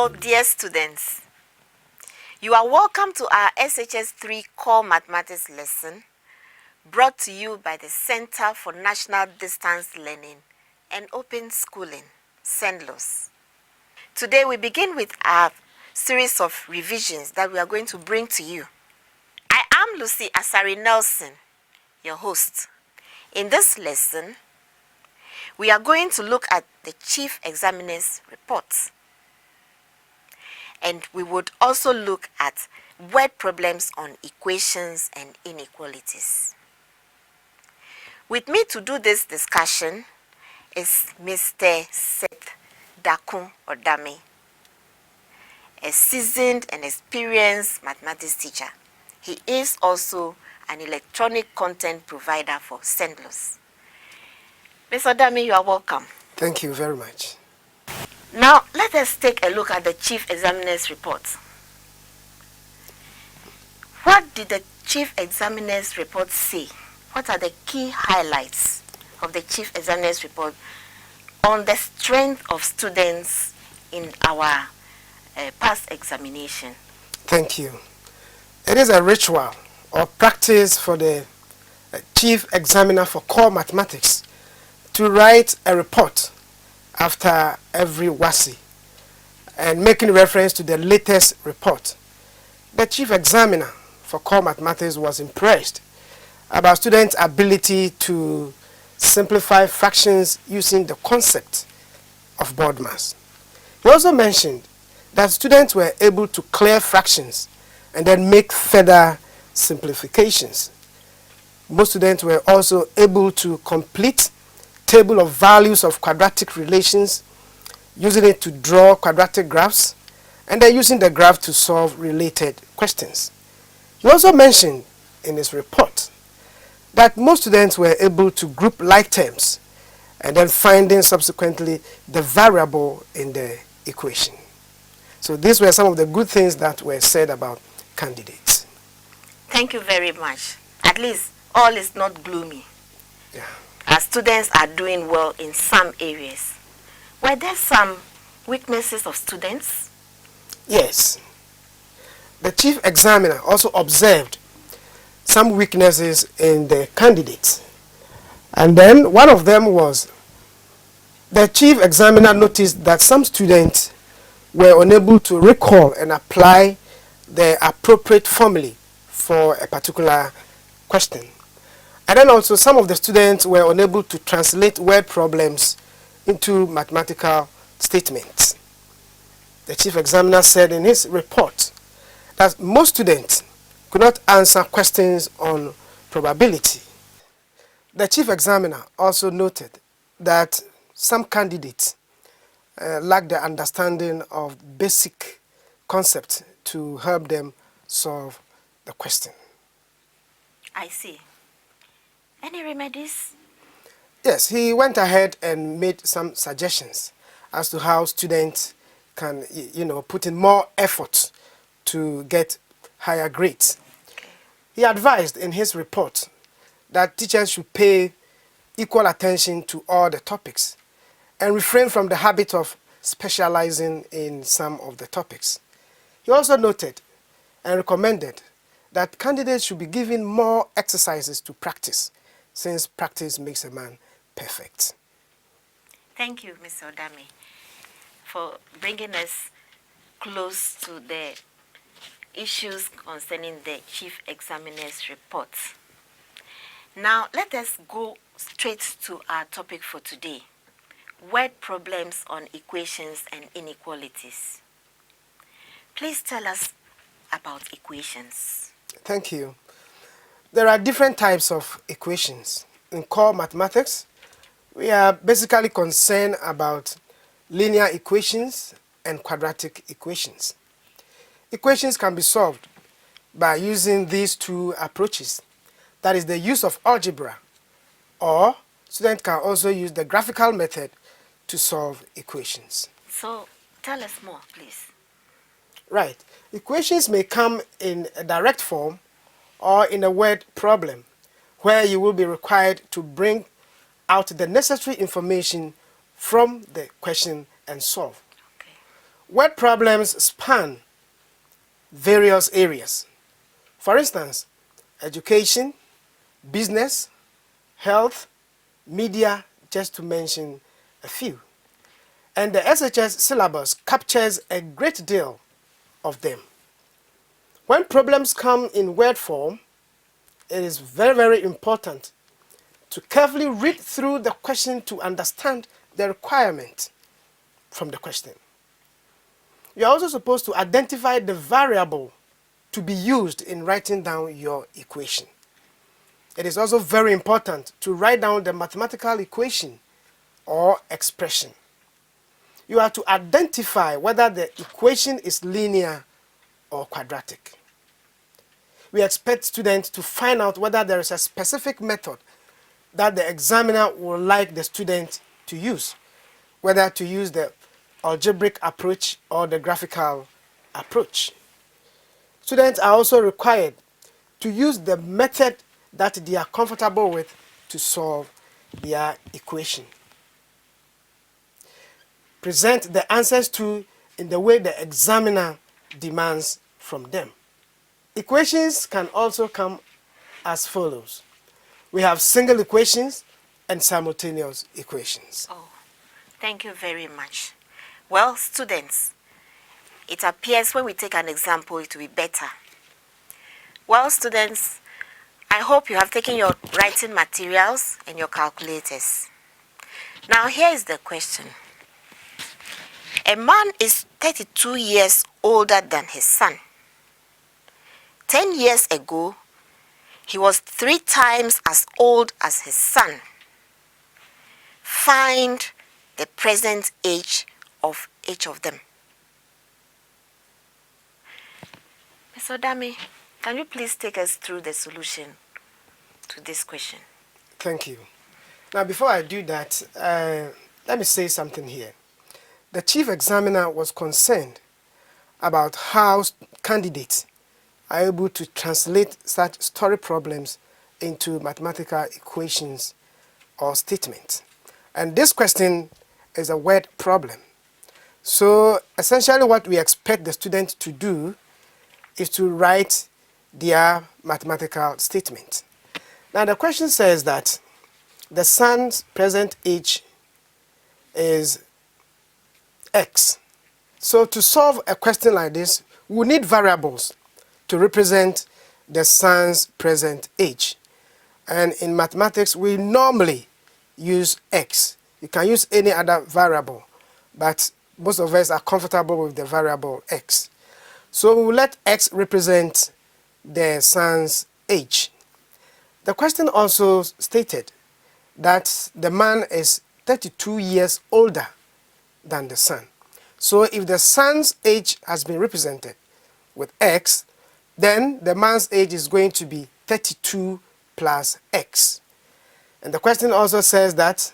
all, dear students. You are welcome to our SHS 3 Core Mathematics lesson, brought to you by the Center for National Distance Learning and Open Schooling, CENLOS. Today we begin with our series of revisions that we are going to bring to you. I am Lucy Asari Nelson, your host. In this lesson, we are going to look at the Chief Examiner's report. And we would also look at word problems on equations and inequalities. With me to do this discussion is Mr. Seth Dakun Odame, a seasoned and experienced mathematics teacher. He is also an electronic content provider for CENLOS. Mr. Odame, you are welcome. Thank you very much. Now, let us take a look at the Chief Examiner's report. What did the Chief Examiner's report say? What are the key highlights of the Chief Examiner's report on the strength of students in our past examination? Thank you. It is a ritual or practice for the Chief Examiner for Core Mathematics to write a report after every WASI, and making reference to the latest report. The Chief Examiner for Core Mathematics was impressed about students' ability to simplify fractions using the concept of board mass. He also mentioned that students were able to clear fractions and then make further simplifications. Most students were also able to complete table of values of quadratic relations, using it to draw quadratic graphs, and then using the graph to solve related questions. He also mentioned in his report that most students were able to group like terms and then finding subsequently the variable in the equation. So these were some of the good things that were said about candidates. Thank you very much. At least all is not gloomy. Yeah. Our students are doing well in some areas. Were there some weaknesses of students? Yes. The Chief Examiner also observed some weaknesses in the candidates. And then one of them was the Chief Examiner noticed that some students were unable to recall and apply the appropriate formulae for a particular question. And then also some of the students were unable to translate word problems into mathematical statements. The Chief Examiner said in his report that most students could not answer questions on probability. The Chief Examiner also noted that some candidates lacked the understanding of basic concepts to help them solve the question. I see. Any remedies? Yes, he went ahead and made some suggestions as to how students can, put in more effort to get higher grades. Okay. He advised in his report that teachers should pay equal attention to all the topics and refrain from the habit of specializing in some of the topics. He also noted and recommended that candidates should be given more exercises to practice, since practice makes a man perfect. Thank you, Mr. Odame, for bringing us close to the issues concerning the Chief Examiner's report. Now, let us go straight to our topic for today: word problems on equations and inequalities. Please tell us about equations. Thank you. There are different types of equations. In core mathematics, we are basically concerned about linear equations and quadratic equations. Equations can be solved by using these two approaches. That is the use of algebra, or students can also use the graphical method to solve equations. So, tell us more, please. Right. Equations may come in a direct form or in a word problem, where you will be required to bring out the necessary information from the question and solve. Okay. Word problems span various areas. For instance, education, business, health, media, just to mention a few. And the SHS syllabus captures a great deal of them. When problems come in word form, it is very, very important to carefully read through the question to understand the requirement from the question. You are also supposed to identify the variable to be used in writing down your equation. It is also very important to write down the mathematical equation or expression. You are to identify whether the equation is linear or quadratic. We expect students to find out whether there is a specific method that the examiner would like the student to use, whether to use the algebraic approach or the graphical approach. Students are also required to use the method that they are comfortable with to solve their equation. Present the answers to in the way the examiner demands from them. Equations can also come as follows. We have single equations and simultaneous equations. Oh, thank you very much. Well, students, it appears when we take an example, it will be better. Well, students, I hope you have taken your writing materials and your calculators. Now, here is the question. A man is 32 years older than his son. 10 years ago, he was 3 times as old as his son. Find the present age of each of them. Mr. Dami, can you please take us through the solution to this question? Thank you. Now, before I do that, let me say something here. The chief examiner was concerned about how candidates are able to translate such story problems into mathematical equations or statements. And this question is a word problem. So essentially what we expect the student to do is to write their mathematical statement. Now the question says that the son's present age is X. So to solve a question like this, we need variables to represent the son's present age. And in mathematics, we normally use X. You can use any other variable, but most of us are comfortable with the variable X. So we will let X represent the son's age. The question also stated that the man is 32 years older than the son. So if the son's age has been represented with X, then the man's age is going to be 32 plus X. And the question also says that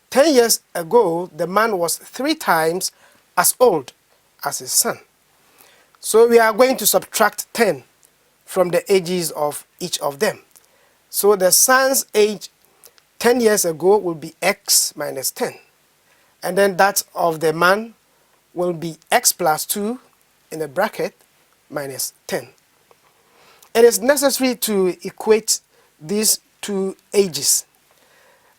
10 years ago, the man was 3 times as old as his son. So we are going to subtract 10 from the ages of each of them. So the son's age 10 years ago will be X minus 10. And then that of the man will be X plus 2 in a bracket minus 10. It is necessary to equate these two ages.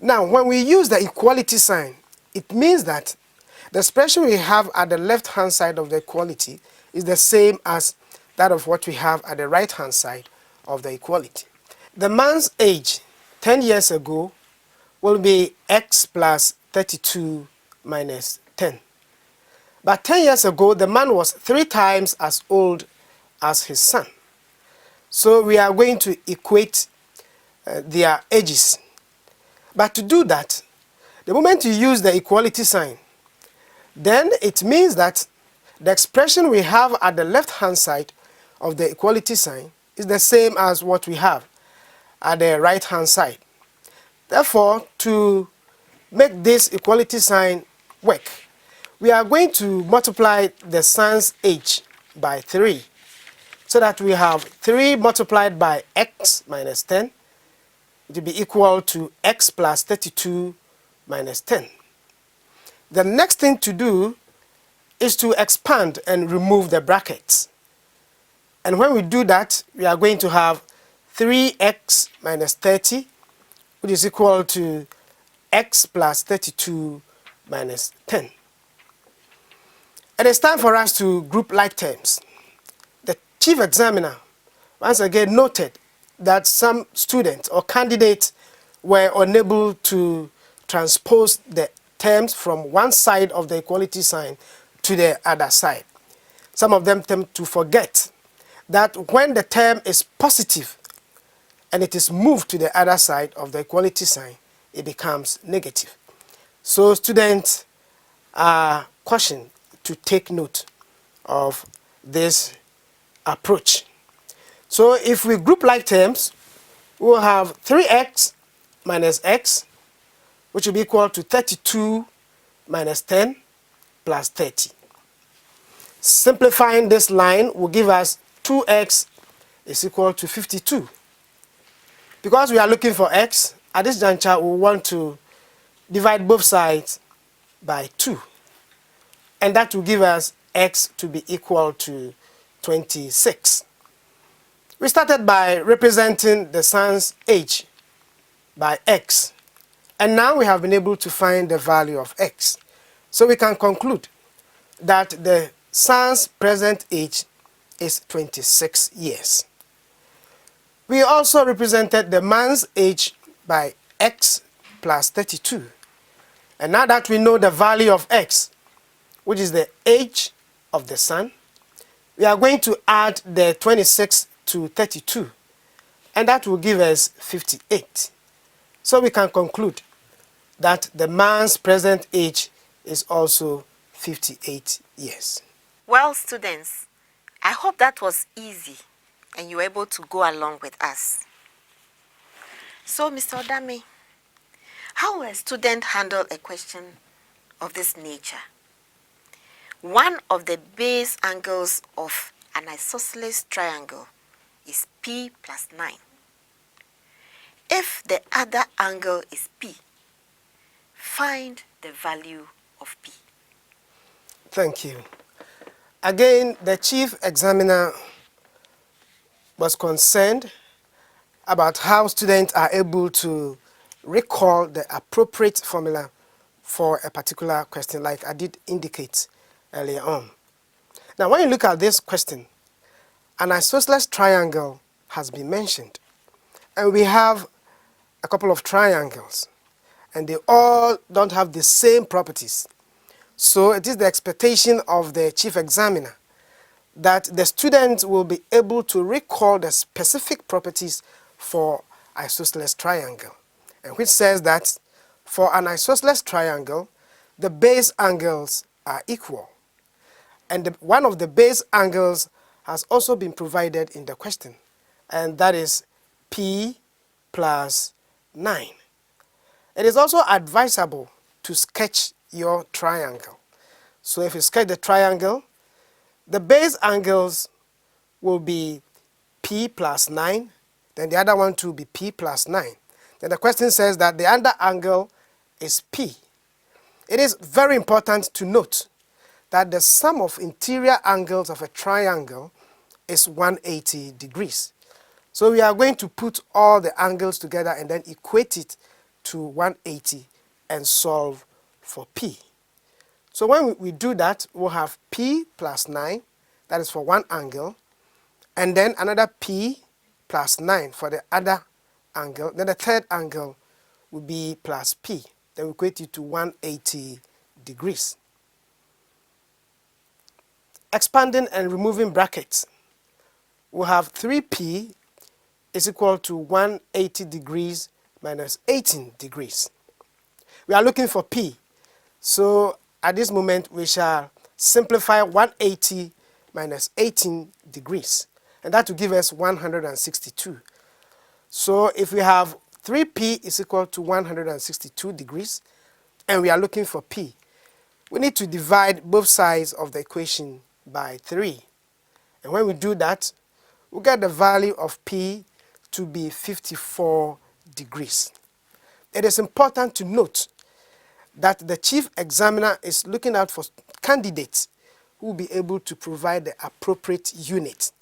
Now, when we use the equality sign, it means that the expression we have at the left-hand side of the equality is the same as that of what we have at the right-hand side of the equality. The man's age 10 years ago will be X plus 32 minus 10. But 10 years ago, the man was 3 times as old as his son. So we are going to equate their ages. But to do that, the moment you use the equality sign, then it means that the expression we have at the left-hand side of the equality sign is the same as what we have at the right-hand side. Therefore, to make this equality sign work, we are going to multiply the son's age by 3, so that we have 3 multiplied by X minus 10, it will be equal to X plus 32 minus 10. The next thing to do is to expand and remove the brackets. And when we do that, we are going to have 3x minus 30, which is equal to x plus 32 minus 10. It is time for us to group like terms. The chief examiner once again noted that some students or candidates were unable to transpose the terms from one side of the equality sign to the other side. Some of them tend to forget that when the term is positive and it is moved to the other side of the equality sign, it becomes negative. So students are cautioned to take note of this approach. So if we group like terms, we will have 3x minus x, which will be equal to 32 minus 10 plus 30. Simplifying this line will give us 2x is equal to 52. Because we are looking for x, at this juncture we want to divide both sides by 2. And that will give us x to be equal to 26. We started by representing the son's age by x. And now we have been able to find the value of x. So we can conclude that the son's present age is 26 years. We also represented the man's age by x plus 32. And now that we know the value of x, which is the age of the son, we are going to add the 26 to 32, and that will give us 58. So we can conclude that the man's present age is also 58 years. Well, students, I hope that was easy and you were able to go along with us. So, Mr. Odame, how will a student handle a question of this nature? One of the base angles of an isosceles triangle is P plus 9. If the other angle is P, find the value of P. Thank you. Again, the chief examiner was concerned about how students are able to recall the appropriate formula for a particular question, like I did indicate earlier on. Now, when you look at this question, an isosceles triangle has been mentioned, and we have a couple of triangles, and they all don't have the same properties. So it is the expectation of the chief examiner that the students will be able to recall the specific properties for isosceles triangle, and which says that for an isosceles triangle, the base angles are equal. And one of the base angles has also been provided in the question, and that is P plus 9. It is also advisable to sketch your triangle. So if you sketch the triangle, the base angles will be P plus 9, then the other one too will be P plus 9. Then the question says that the other angle is P. It is very important to note that the sum of interior angles of a triangle is 180 degrees. So we are going to put all the angles together and then equate it to 180 and solve for P. So when we do that, we'll have P plus 9, that is for one angle, and then another P plus 9 for the other angle. Then the third angle will be plus P. Then we equate it to 180 degrees. Expanding and removing brackets, we'll have 3P is equal to 180 degrees minus 18 degrees. We are looking for P. So at this moment, we shall simplify 180 minus 18 degrees. And that will give us 162. So if we have 3P is equal to 162 degrees, and we are looking for P, we need to divide both sides of the equation by 3. And when we do that, we get the value of P to be 54 degrees. It is important to note that the chief examiner is looking out for candidates who will be able to provide the appropriate unit.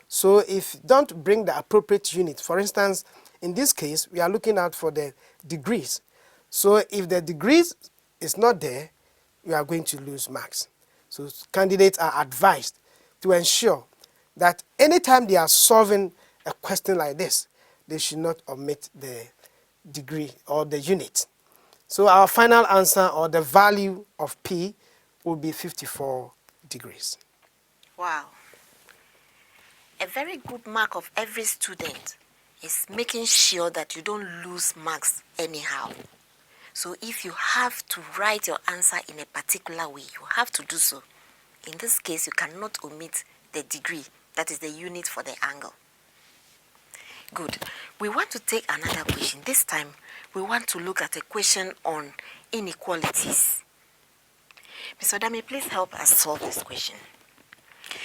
So if you don't bring the appropriate unit, for instance, in this case, we are looking out for the degrees. So if the degrees is not there, you are going to lose marks. So candidates are advised to ensure that anytime they are solving a question like this, they should not omit the degree or the unit. So our final answer, or the value of P, will be 54 degrees. Wow. A very good mark of every student is making sure that you don't lose marks anyhow. So if you have to write your answer in a particular way, you have to do so. In this case, you cannot omit the degree, that is the unit for the angle. Good. We want to take another question. This time, we want to look at a question on inequalities. Mr. Dami, please help us solve this question.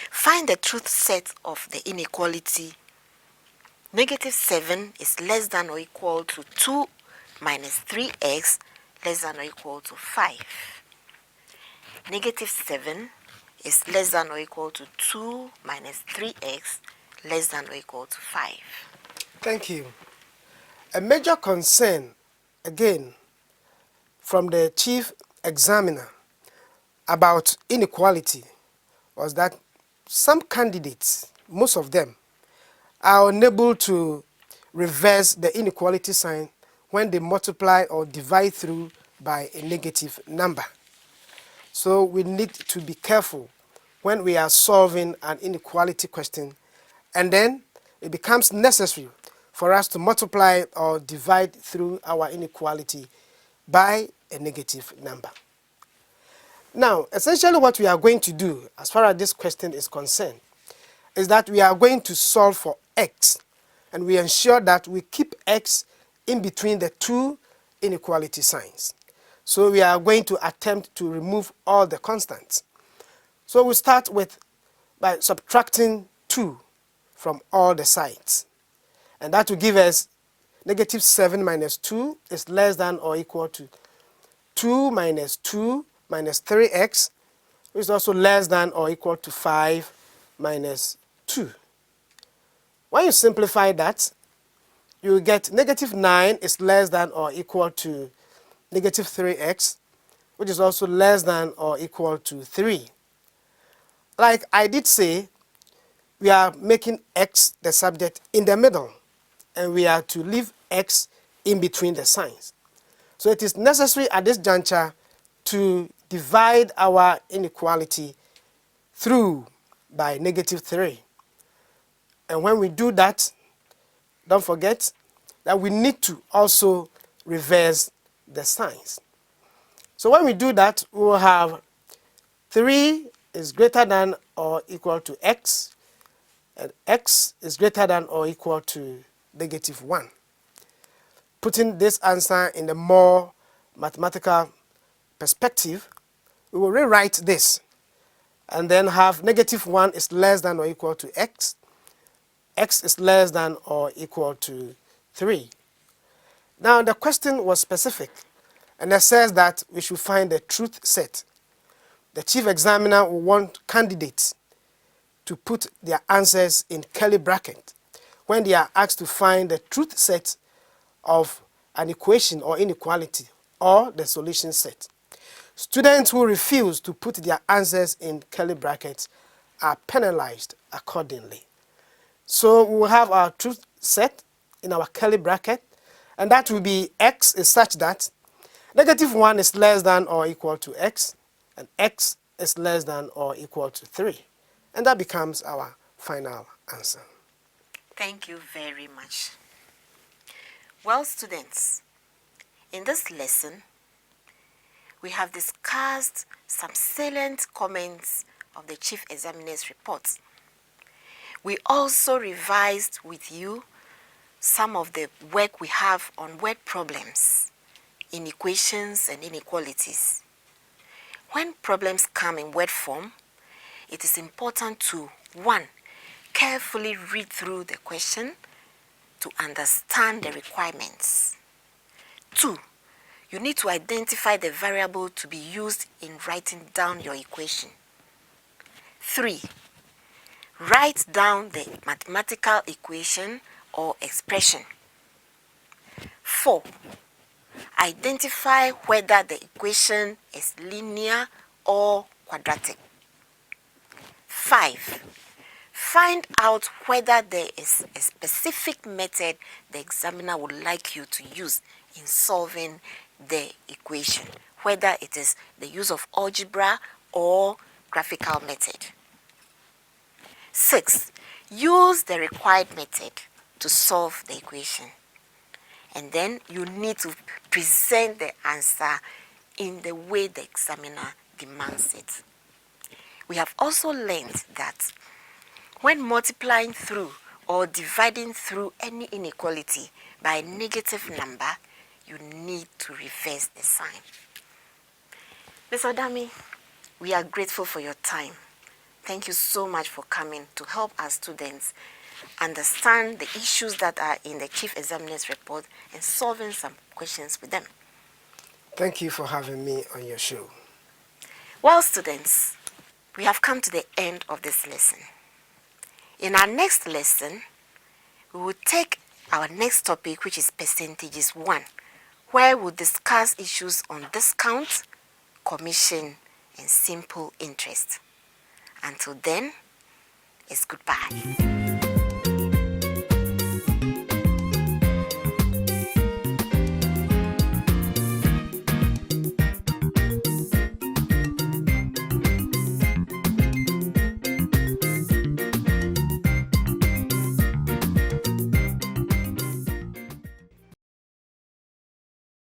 Find the truth set of the inequality. -7 is less than or equal to 2 minus 3x less than or equal to 5. -7 is less than or equal to 2 minus 3x less than or equal to 5. Thank you. A major concern, again, from the chief examiner about inequality was that some candidates, most of them, are unable to reverse the inequality sign when they multiply or divide through by a negative number. So we need to be careful when we are solving an inequality question, and then it becomes necessary for us to multiply or divide through our inequality by a negative number. Now, essentially what we are going to do, as far as this question is concerned, is that we are going to solve for x, and we ensure that we keep x in between the two inequality signs. So we are going to attempt to remove all the constants. So we start by subtracting 2 from all the sides. And that will give us -7 minus 2 is less than or equal to 2 minus 2 minus 3x, which is also less than or equal to 5 minus 2. When you simplify that, you get -9 is less than or equal to -3x, which is also less than or equal to 3. Like I did say, we are making x the subject in the middle, and we are to leave x in between the signs. So it is necessary at this juncture to divide our inequality through by -3. And when we do that, don't forget that we need to also reverse the signs. So when we do that, we will have 3 is greater than or equal to x, and x is greater than or equal to -1. Putting this answer in a more mathematical perspective, we will rewrite this and then have -1 is less than or equal to x, x is less than or equal to 3. Now the question was specific, and it says that we should find the truth set. The chief examiner will want candidates to put their answers in curly bracket when they are asked to find the truth set of an equation or inequality, or the solution set. Students who refuse to put their answers in curly brackets are penalized accordingly. So we will have our truth set in our curly bracket, and that will be x is such that -1 is less than or equal to x, and x is less than or equal to 3. And that becomes our final answer. Thank you very much. Well, students, in this lesson, we have discussed some salient comments of the Chief Examiner's report. We also revised with you some of the work we have on word problems, inequations, and inequalities. When problems come in word form, it is important to, 1, carefully read through the question to understand the requirements. 2, you need to identify the variable to be used in writing down your equation. 3. Write down the mathematical equation or expression. 4. Identify whether the equation is linear or quadratic. 5. Find out whether there is a specific method the examiner would like you to use in solving the equation, whether it is the use of algebra or graphical method. 6. Use the required method to solve the equation. And then you need to present the answer in the way the examiner demands it. We have also learned that when multiplying through or dividing through any inequality by a negative number, you need to reverse the sign. Ms. Odami, we are grateful for your time. Thank you so much for coming to help our students understand the issues that are in the Chief Examiner's report and solving some questions with them. Thank you for having me on your show. Well, students, we have come to the end of this lesson. In our next lesson, we will take our next topic, which is percentages 1, where we'll discuss issues on discount, commission, and simple interest. Until then, it's goodbye.